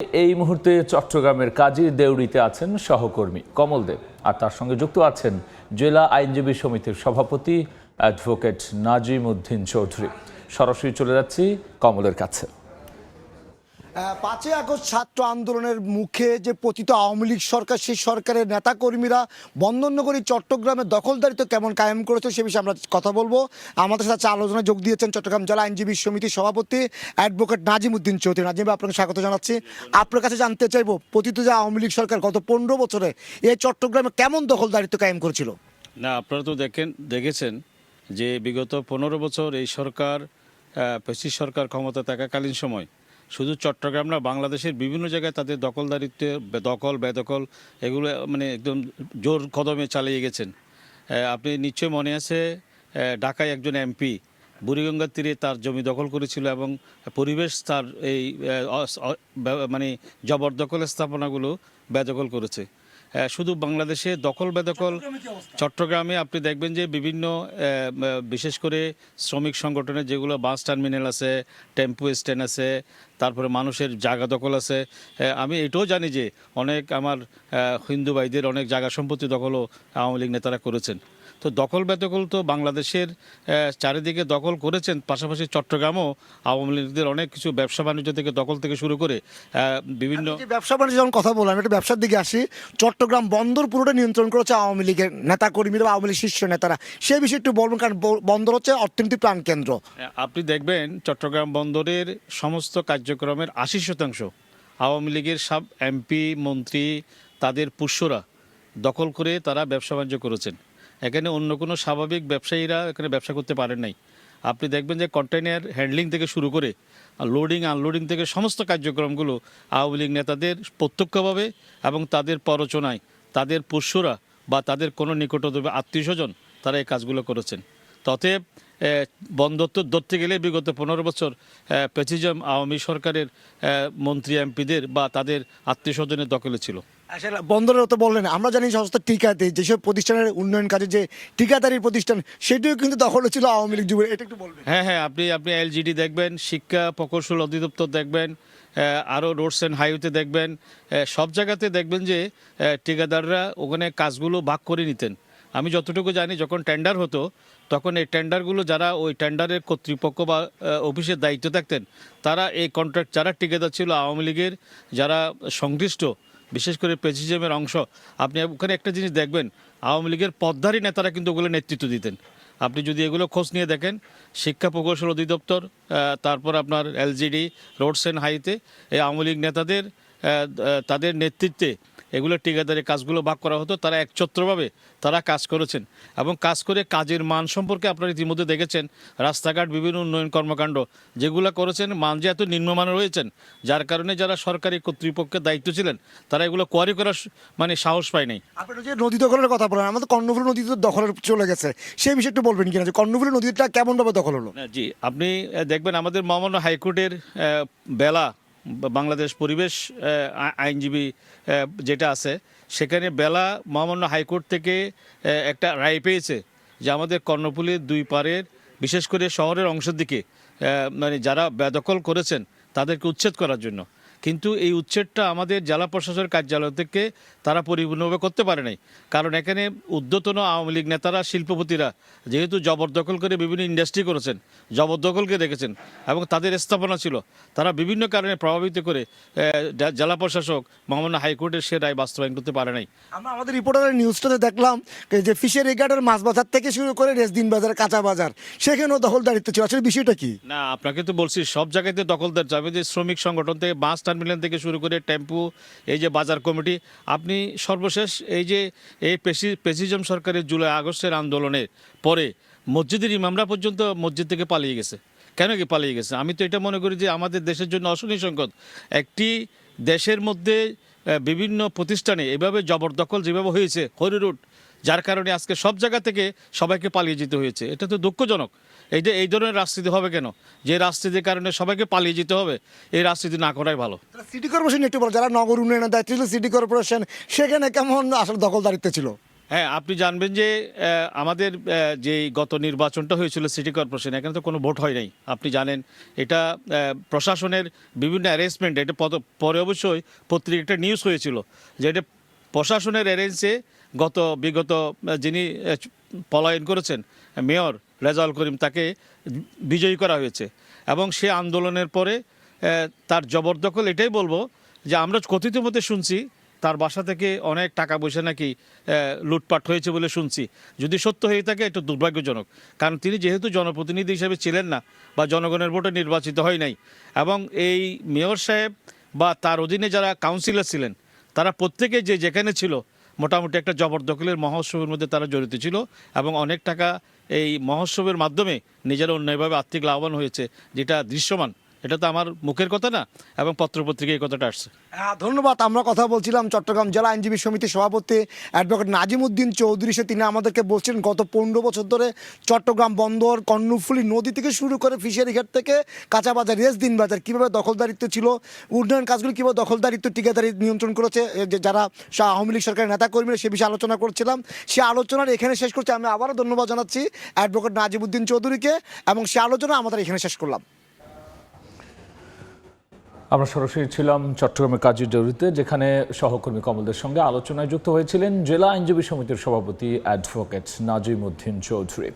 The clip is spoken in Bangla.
এই মুহূর্তে চট্টগ্রামের কাজী দেউড়িতে আছেন সহকর্মী কমল দেব, আর তার সঙ্গে যুক্ত আছেন জেলা আইনজীবী সমিতির সভাপতি অ্যাডভোকেট নাজিম উদ্দিন চৌধুরী। সরাসরি চলে যাচ্ছি কমলের কাছে। 5ই আগস্ট ছাত্র আন্দোলনের মুখে যে পতিত আওয়ামী লীগ সরকার, সেই সরকারের নেতাকর্মীরা বন্দরনগরী চট্টগ্রামের দখলদারিত্ব কেমন কায়েম করেছে সে বিষয়ে আমরা কথা বলবো। আমাদের সাথে আলোচনায় যোগ দিয়েছেন চট্টগ্রাম জেলা আইনজীবী সমিতির সভাপতি অ্যাডভোকেট নাজিম উদ্দিন চৌধুরী। নাজিম, আপনাকে স্বাগত জানাচ্ছি। আপনার কাছে জানতে চাইবো, পতিত যে আওয়ামী লীগ সরকার গত 15 বছরে এই চট্টগ্রামে কেমন দখলদারিত্ব কায়েম করেছিল? না, আপনারা তো দেখেছেন যে বিগত 15 বছর এই সরকার, ফ্যাসিস্ট সরকার ক্ষমতা থাকাকালীন সময় শুধু চট্টগ্রাম না, বাংলাদেশের বিভিন্ন জায়গায় তাদের দখলদারিত্ব, বেদখল এগুলো মানে একদম জোর কদমে চালিয়ে গেছেন। আপনি নিশ্চয় মনে আছে, ঢাকায় একজন এমপি বুড়িগঙ্গার তীরে তার জমি দখল করেছিল এবং পরিবেশ তার এই মানে জবরদখল স্থাপনাগুলো বেদখল করেছে। শুধু বাংলাদেশে দখল বেদখল, চট্টগ্রামে আপনি দেখবেন যে বিভিন্ন বিশেষ করে শ্রমিক সংগঠনের যেগুলো বাস টার্মিনাল আছে, টেম্পো স্ট্যান্ড আছে, তারপরে মানুষের জায়গা দখল আছে। আমি এটাও জানি যে অনেক আমার হিন্দু ভাইদের অনেক জায়গা সম্পত্তি দখলও আওয়ামী লীগ নেতারা করেছেন। তো দখল বেদখল তো বাংলাদেশের চারিদিকে দখল করেছেন, পাশাপাশি চট্টগ্রামও আওয়ামী লীগদের অনেক কিছু ব্যবসা বাণিজ্য থেকে দখল থেকে শুরু করে বিভিন্ন ব্যবসা বাণিজ্য যখন কথা বললাম, একটু ব্যবসার দিকে আসি। চট্টগ্রাম বন্দর পুরোটা নিয়ন্ত্রণ করেছে আওয়ামী লীগের নেতা কর্মীরা বা আওয়ামী লীগ শীর্ষ নেতারা। সেই বিষয়ে একটু বলবেন, কারণ বন্দর হচ্ছে অর্থনীতি প্রাণকেন্দ্র। আপনি দেখবেন চট্টগ্রাম বন্দরের সমস্ত কার্যক্রমের 80% আওয়ামী লীগের সব এমপি মন্ত্রী তাদের পুষ্যরা দখল করে তারা ব্যবসা বাণিজ্য করেছেন। এখানে অন্য কোনো স্বাভাবিক ব্যবসায়ীরা এখানে ব্যবসা করতে পারেন নাই। আপনি দেখবেন যে কন্টেইনার হ্যান্ডলিং থেকে শুরু করে লোডিং আনলোডিং থেকে সমস্ত কার্যক্রমগুলো আওয়ামী লীগ নেতাদের প্রত্যক্ষভাবে এবং তাদের প্ররোচনায় তাদের পোষ্যরা বা তাদের কোনো নিকটতম আত্মীয় স্বজন তারা এই কাজগুলো করেছেন। অতএব বন্দর তো ধরতে গেলে বিগত 15 বছর প্যাসিজম আওয়ামী সরকারের মন্ত্রী এমপিদের বা তাদের আত্মীয় স্বজনের দখলে ছিল। আসলে বন্দরের তো বললেন, আমরা জানি সমস্ত টিকাতে যেসব প্রতিষ্ঠানের উন্নয়ন কাজে যে ঠিকাদারির প্রতিষ্ঠান, সেটিও কিন্তু দখল ছিল আওয়ামী লীগ যুগের। এটা একটু বলবেন। হ্যাঁ, আপনি এলজিডি দেখবেন, শিক্ষা প্রকৌশল অধিদপ্তর দেখবেন, আরও রোডস অ্যান্ড হাইওয়েতে দেখবেন, সব জায়গাতে দেখবেন যে ঠিকাদাররা ওখানে কাজগুলো ভাগ করে নিতেন। আমি যতটুকু জানি, যখন টেন্ডার হতো তখন এই টেন্ডারগুলো যারা ওই টেন্ডারের কর্তৃপক্ষ বা অফিসের দায়িত্ব থাকতেন, তারা এই কন্ট্রাক্ট যারা ঠিকাদার ছিল আওয়ামী লীগের যারা সংশ্লিষ্ট, বিশেষ করে প্রেসিডিয়ামের অংশ, আপনি ওখানে একটা জিনিস দেখবেন, আওয়ামী লীগের পদধারী নেতারা কিন্তু ওগুলো নেতৃত্ব দিতেন। আপনি যদি এগুলো খোঁজ নিয়ে দেখেন, শিক্ষা প্রকৌশল অধিদপ্তর, তারপর আপনার এলজিডি, রোডস অ্যান্ড হাইওয়েতে এই আওয়ামী লীগ নেতাদের তাদের নেতৃত্বে এগুলো ঠিকাদারের কাজগুলো ভাগ করা হতো। তারা একচ্ছত্রভাবে তারা কাজ করেছেন এবং কাজ করে কাজের মান সম্পর্কে আপনারা ইতিমধ্যে দেখেছেন। রাস্তাঘাট, বিভিন্ন উন্নয়ন কর্মকাণ্ড যেগুলো করেছেন, মান যে এত নিম্নমানের রয়েছেন, যার কারণে যারা সরকারি কর্তৃপক্ষের দায়িত্ব ছিলেন তারা এগুলো কোয়ারি করার মানে সাহস পায় নাই। আপনারা যে নদী দখলের কথা বলেন, আমাদের কর্ণফুলী নদী তো দখলের চলে গেছে, সেই বিষয়ে একটু বলবেন কিনা যে কর্ণফুলী নদীটা কেমনভাবে দখল হলো? জি, আপনি দেখবেন আমাদের মহামান্য হাইকোর্টের বেলা বাংলাদেশ পরিবেশ আইনজীবী যেটা আছে, সেখানে বেলা মহামান্য হাইকোর্ট থেকে একটা রায় পেয়েছে যে আমাদের কর্ণফুলীর দুই পাড়ের, বিশেষ করে শহরের অংশের দিকে মানে যারা বেদখল করেছেন তাদেরকে উচ্ছেদ করার জন্য। কিন্তু এই উচ্ছেদটা আমাদের জেলা প্রশাসনের কার্যালয় থেকে তারা পরিপূর্ণভাবে করতে পারে নাই, কারণ এখানে ঊর্ধ্বতন আওয়ামী লীগ নেতারা, শিল্পপতিরা যেহেতু জবরদখল করে বিভিন্ন ইন্ডাস্ট্রি করেছেন, জবরদখলকে দেখেছেন এবং তাদের স্থাপনা ছিল, তারা বিভিন্ন কারণে প্রভাবিত করে জেলা প্রশাসক মহামান্য হাইকোর্টের সে রায় বাস্তবায়ন করতে পারে নাই। আমরা আমাদের রিপোর্টারের নিউজটাতে দেখলাম যে ফিশারি গার্ডের মাছ বাজার থেকে শুরু করে রেসদিন বাজার, কাঁচা বাজার, সেখানেও দখলদারিত্ব ছিল। আসলে বিষয়টা কি? না, আপনাকে তো বলছি সব জায়গাতে দখলদার যাবে, যে শ্রমিক সংগঠন থেকে বাস টার্মিনাল থেকে শুরু করে টেম্পু, এই যে বাজার কমিটি। আপনি সর্বশেষ এই যে এই প্রেসিজম সরকারের জুলাই আগস্টের আন্দোলনের পরে মসজিদের ইমামরা পর্যন্ত মসজিদ থেকে পালিয়ে গেছে। কেন কি পালিয়ে গেছে? আমি তো এটা মনে করি যে আমাদের দেশের জন্য অশনি সংকট। একটি দেশের মধ্যে বিভিন্ন প্রতিষ্ঠানে এভাবে জবরদখল যেভাবে হয়েছে হরিরুট, যার কারণে আজকে সব জায়গা থেকে সবাইকে পালিয়ে যেতে হয়েছে। এটা তো দুঃখজনক। এই ধরনের রাজনীতি হবে কেন? যে রাজনীতির কারণে সবাইকে পালিয়ে যেতে হবে, এই রাজনীতি না করাই ভালো। সিটি কর্পোরেশন একটু বলো, যারা নগর উন্নয়নের দায়িত্ব ছিল সিটি কর্পোরেশন, সেখানে কেমন আসলে দখলদারিত্ব ছিল? হ্যাঁ, আপনি জানবেন যে আমাদের যে গত নির্বাচনটা হয়েছিল সিটি কর্পোরেশন, এখানে তো কোনো ভোট হয় নাই। আপনি জানেন এটা প্রশাসনের বিভিন্ন অ্যারেঞ্জমেন্ট, এটা পরে অবশ্যই পত্রিকা একটা নিউজ হয়েছিল যে এটা প্রশাসনের অ্যারেঞ্জে বিগত যিনি পলায়ন করেছেন মেয়র রেজাউল করিম, তাকে বিজয়ী করা হয়েছে। এবং সে আন্দোলনের পরে তার জবরদখল, এটাই বলবো যে আমরা কথিত মতে শুনছি তার বাসা থেকে অনেক টাকা পয়সা নাকি লুটপাট হয়েছে বলে শুনছি। যদি সত্য হয়ে থাকে এটা দুর্ভাগ্যজনক, কারণ তিনি যেহেতু জনপ্রতিনিধি হিসেবে ছিলেন না বা জনগণের ভোটে নির্বাচিত হয় নাই, এবং এই মেয়র সাহেব বা তার অধীনে যারা কাউন্সিলর ছিলেন তারা প্রত্যেকে যেখানে ছিল মোটামুটি একটা জবরদখলের মহোৎসবের মধ্যে তারা জড়িত ছিল, এবং অনেক টাকা এই মহোৎসবের মাধ্যমে নিজেরা অন্যায়ভাবে আর্থিক লাভবান হয়েছে, যেটা দৃশ্যমান। এটা তো আমার মুখের কথা না, এবং পত্রপত্রিকায় এই কথাটা আসছে। হ্যাঁ, ধন্যবাদ। আমরা কথা বলছিলাম চট্টগ্রাম জেলা আইনজীবী সমিতির সভাপতি অ্যাডভোকেট নাজিমুদ্দিন চৌধুরী। তিনি আমাদেরকে বলছেন গত 15 বছর ধরে চট্টগ্রাম বন্দর, কর্ণফুলী নদী থেকে শুরু করে ফিশারি ঘাট থেকে কাঁচা বাজার, রেসদিন বাজার কীভাবে দখলদারিত্ব ছিল, উন্নয়ন কাজগুলি কীভাবে দখলদারিত্ব ঠিকাদারি নিয়ন্ত্রণ করেছে যারা আওয়ামী লীগ সরকারের নেতাকর্মীরা, সে বিষয়ে আলোচনা করছিলাম। সে আলোচনার এখানে শেষ করছি। আমি আবারও ধন্যবাদ জানাচ্ছি অ্যাডভোকেট নাজিমুদ্দিন চৌধুরীকে, এবং সে আলোচনা আমাদের এখানে শেষ করলাম। আমরা সরাসরি ছিলাম চট্টগ্রামের কাজীর দেউড়িতে, যেখানে সহকর্মী কমলদের সঙ্গে আলোচনায় যুক্ত হয়েছিলেন জেলা আইনজীবী সমিতির সভাপতি অ্যাডভোকেট নাজিমুদ্দিন চৌধুরী।